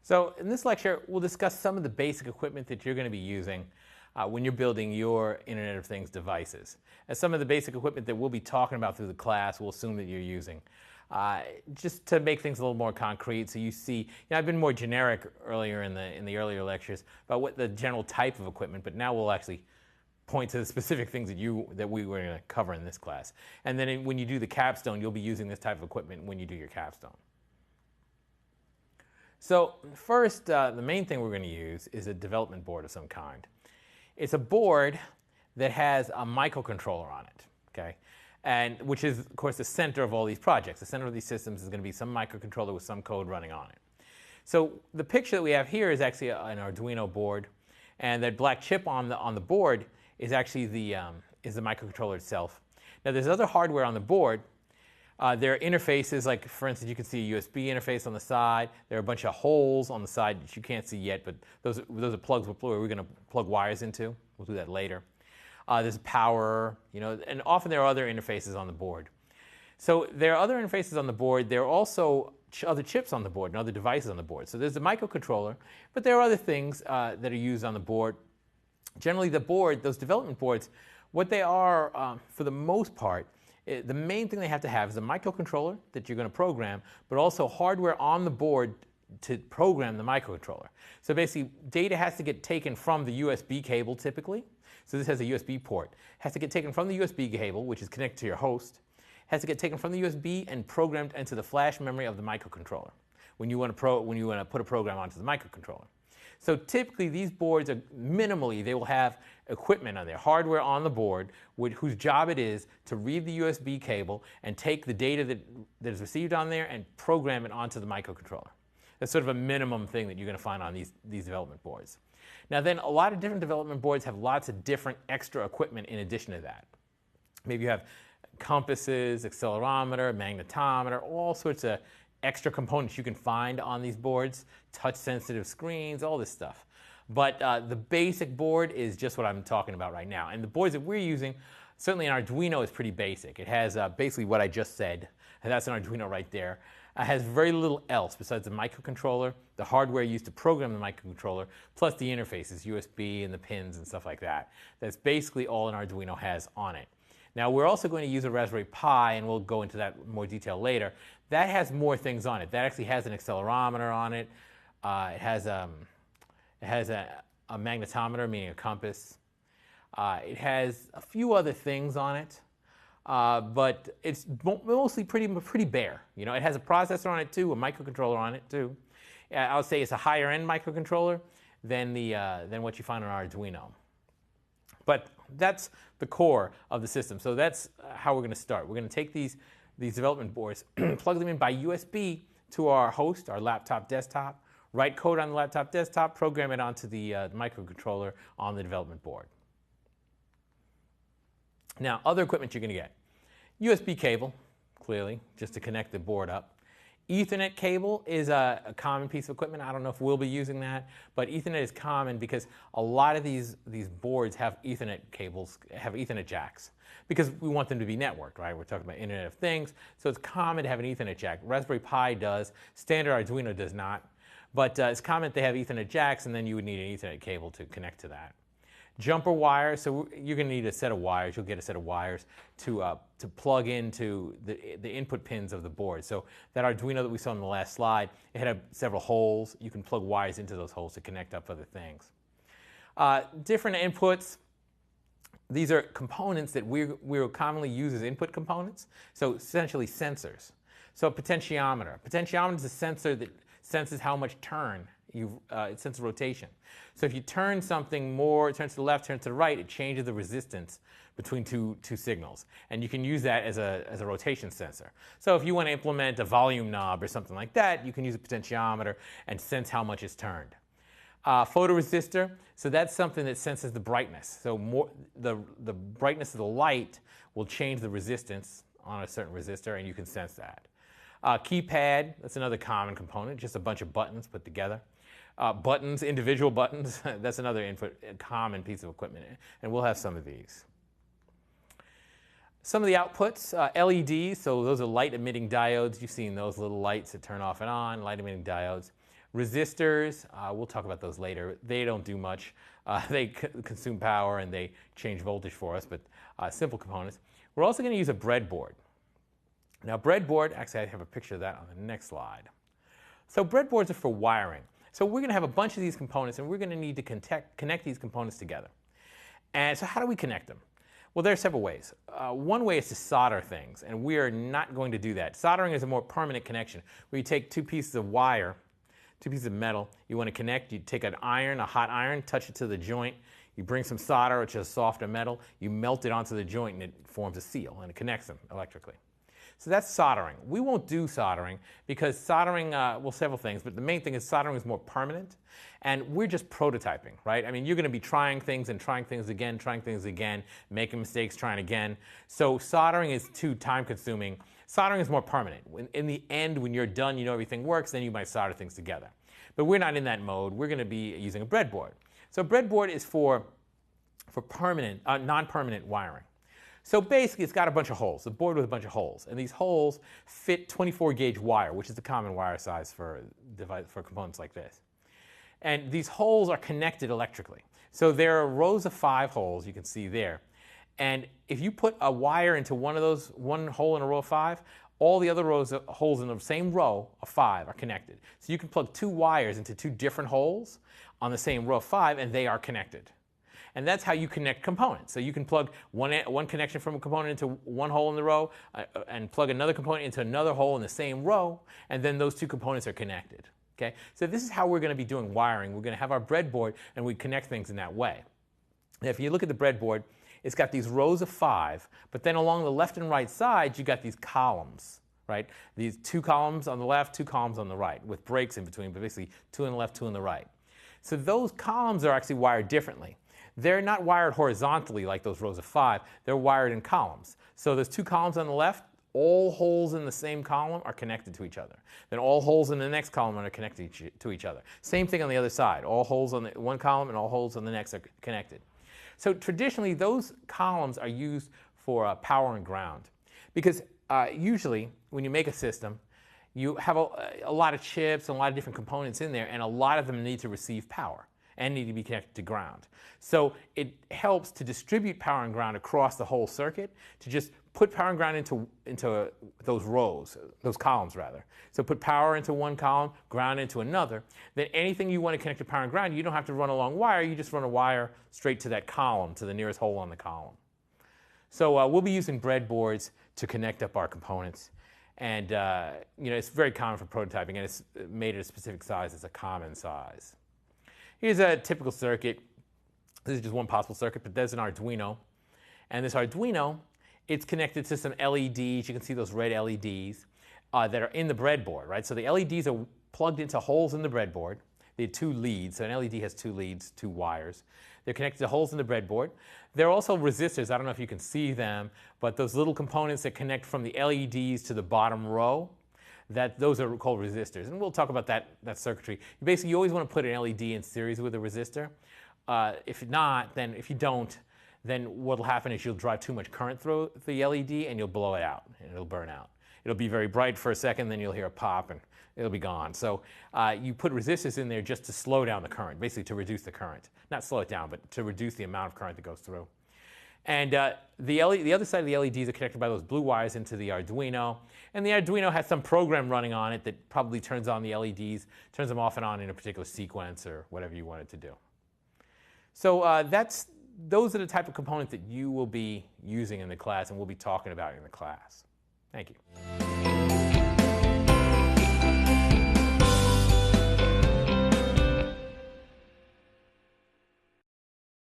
So in this lecture, we'll discuss some of the basic equipment that you're going to be using when you're building your Internet of Things devices. And some of the basic equipment that we'll be talking about through the class, we'll assume that you're using. Just to make things a little more concrete, so you see, I've been more generic earlier in the earlier lectures about what the general type of equipment, but now we'll actually point to the specific things that we were going to cover in this class. And then when you do the capstone, you'll be using this type of equipment when you do your capstone. So first, the main thing we're going to use is a development board of some kind. It's a board that has a microcontroller on it, okay? And which is, of course, the center of all these projects. The center of these systems is going to be some microcontroller with some code running on it. So the picture that we have here is actually an Arduino board, and that black chip on the board is actually the microcontroller itself. Now there's other hardware on the board. There are interfaces, like for instance, you can see a USB interface on the side. There are a bunch of holes on the side that you can't see yet, but those are plugs we're going to plug wires into. We'll do that later. There's power, and often there are other interfaces on the board. So there are other interfaces on the board. There are also other chips on the board and other devices on the board. So there's a microcontroller, but there are other things that are used on the board. Generally, those development boards, what they are, for the most part, the main thing they have to have is a microcontroller that you're going to program, but also hardware on the board to program the microcontroller. So basically, data has to get taken from the USB cable typically. So this has a USB port. It has to get taken from the USB cable, which is connected to your host. It has to get taken from the USB and programmed into the flash memory of the microcontroller when you want to put a program onto the microcontroller. So typically, these boards are minimally, they will have equipment on there, hardware on the board, whose job it is to read the USB cable and take the data that is received on there and program it onto the microcontroller. That's sort of a minimum thing that you're going to find on these development boards. Now then, a lot of different development boards have lots of different extra equipment in addition to that. Maybe you have compasses, accelerometer, magnetometer, all sorts of extra components you can find on these boards, touch-sensitive screens, all this stuff. But the basic board is just what I'm talking about right now. And the boards that we're using, certainly an Arduino is pretty basic. It has basically what I just said, and that's an Arduino right there. It has very little else besides the microcontroller, the hardware used to program the microcontroller, plus the interfaces, USB and the pins and stuff like that. That's basically all an Arduino has on it. Now we're also going to use a Raspberry Pi, and we'll go into that in more detail later. That has more things on it. That actually has an accelerometer on it. It has a magnetometer, meaning a compass. It has a few other things on it. But it's mostly pretty bare. It has a processor on it too, a microcontroller on it too. I would say it's a higher end microcontroller than what you find on Arduino. But that's the core of the system. So that's how we're going to start. We're going to take these development boards, plug them in by USB to our host, our laptop desktop, write code on the laptop desktop, program it onto the microcontroller on the development board. Now, other equipment you're going to get. USB cable, clearly, just to connect the board up. Ethernet cable is a common piece of equipment. I don't know if we'll be using that, but Ethernet is common because a lot of these boards have Ethernet cables, have Ethernet jacks, because we want them to be networked, right? We're talking about Internet of Things, so it's common to have an Ethernet jack. Raspberry Pi does. Standard Arduino does not. But it's common to have Ethernet jacks, and then you would need an Ethernet cable to connect to that. Jumper wires, so you're going to need a set of wires. You'll get a set of wires to plug into the input pins of the board. So that Arduino that we saw in the last slide, it had several holes. You can plug wires into those holes to connect up other things. Different inputs. These are components that we will commonly use as input components. So essentially sensors. So a potentiometer. A potentiometer is a sensor that senses how much turn. It senses rotation. So if you turn something more, it turns to the left, turns to the right, it changes the resistance between two signals. And you can use that as a rotation sensor. So if you want to implement a volume knob or something like that, you can use a potentiometer and sense how much is turned. Photoresistor, so that's something that senses the brightness. So the brightness of the light will change the resistance on a certain resistor, and you can sense that. Keypad, that's another common component, just a bunch of buttons put together. Buttons, individual buttons, that's another common piece of equipment, and we'll have some of these. Some of the outputs, LEDs, so those are light emitting diodes. You've seen those little lights that turn off and on, light emitting diodes. Resistors, we'll talk about those later. They don't do much. They consume power and they change voltage for us, but simple components. We're also going to use a breadboard. Now breadboard, actually I have a picture of that on the next slide. So breadboards are for wiring. So we're going to have a bunch of these components and we're going to need to connect these components together. And so how do we connect them? Well, there are several ways. One way is to solder things, and we are not going to do that. Soldering is a more permanent connection, where you take two pieces of wire, two pieces of metal, you want to connect, you take an iron, a hot iron, touch it to the joint, you bring some solder, which is softer metal, you melt it onto the joint and it forms a seal and it connects them electrically. So that's soldering. We won't do soldering because soldering, well, several things, but the main thing is soldering is more permanent, and we're just prototyping, right? I mean, you're going to be trying things and trying things again, making mistakes, trying again. So soldering is too time-consuming. Soldering is more permanent. In the end, when you're done, you know everything works, then you might solder things together. But we're not in that mode. We're going to be using a breadboard. So a breadboard is for permanent, non-permanent wiring. So basically, it's got a bunch of holes, a board with a bunch of holes. And these holes fit 24-gauge wire, which is the common wire size for components like this. And these holes are connected electrically. So there are rows of 5 holes, you can see there. And if you put a wire into one of those, one hole in a row of 5, all the other rows of holes in the same row of 5 are connected. So you can plug 2 wires into 2 different holes on the same row of 5, and they are connected. And that's how you connect components. So you can plug one connection from a component into one hole in the row and plug another component into another hole in the same row, and then those 2 components are connected. Okay? So this is how we're going to be doing wiring. We're going to have our breadboard, and we connect things in that way. Now, if you look at the breadboard, it's got these rows of 5, but then along the left and right sides, you got these columns, right? These 2 columns on the left, 2 columns on the right, with breaks in between, but basically 2 on the left, 2 on the right. So those columns are actually wired differently. They're not wired horizontally like those rows of 5. They're wired in columns. So those 2 columns on the left, all holes in the same column are connected to each other. Then all holes in the next column are connected to each other. Same thing on the other side. All holes on the one column and all holes on the next are connected. So traditionally, those columns are used for power and ground. Because usually, when you make a system, you have a lot of chips and a lot of different components in there, and a lot of them need to receive power and need to be connected to ground. So it helps to distribute power and ground across the whole circuit, to just put power and ground into those rows, those columns rather. So put power into one column, ground into another. Then anything you want to connect to power and ground, you don't have to run a long wire, you just run a wire straight to that column, to the nearest hole on the column. So we'll be using breadboards to connect up our components. And it's very common for prototyping, and it's made at a specific size. It's a common size. Here's a typical circuit. This is just one possible circuit, but there's an Arduino. And this Arduino, it's connected to some LEDs. You can see those red LEDs that are in the breadboard, right? So the LEDs are plugged into holes in the breadboard. They have 2 leads. So an LED has 2 leads, 2 wires. They're connected to holes in the breadboard. There are also resistors. I don't know if you can see them, but those little components that connect from the LEDs to the bottom row, those are called resistors. And we'll talk about that circuitry. Basically, you always want to put an LED in series with a resistor. If you don't, then what will happen is you'll drive too much current through the LED and you'll blow it out and it'll burn out. It'll be very bright for a second, then you'll hear a pop and it'll be gone. So you put resistors in there just to slow down the current, basically to reduce the current. Not slow it down, but to reduce the amount of current that goes through. And the other side of the LEDs are connected by those blue wires into the Arduino. And the Arduino has some program running on it that probably turns on the LEDs, turns them off and on in a particular sequence or whatever you want it to do. So those are the type of components that you will be using in the class and we'll be talking about in the class. Thank you.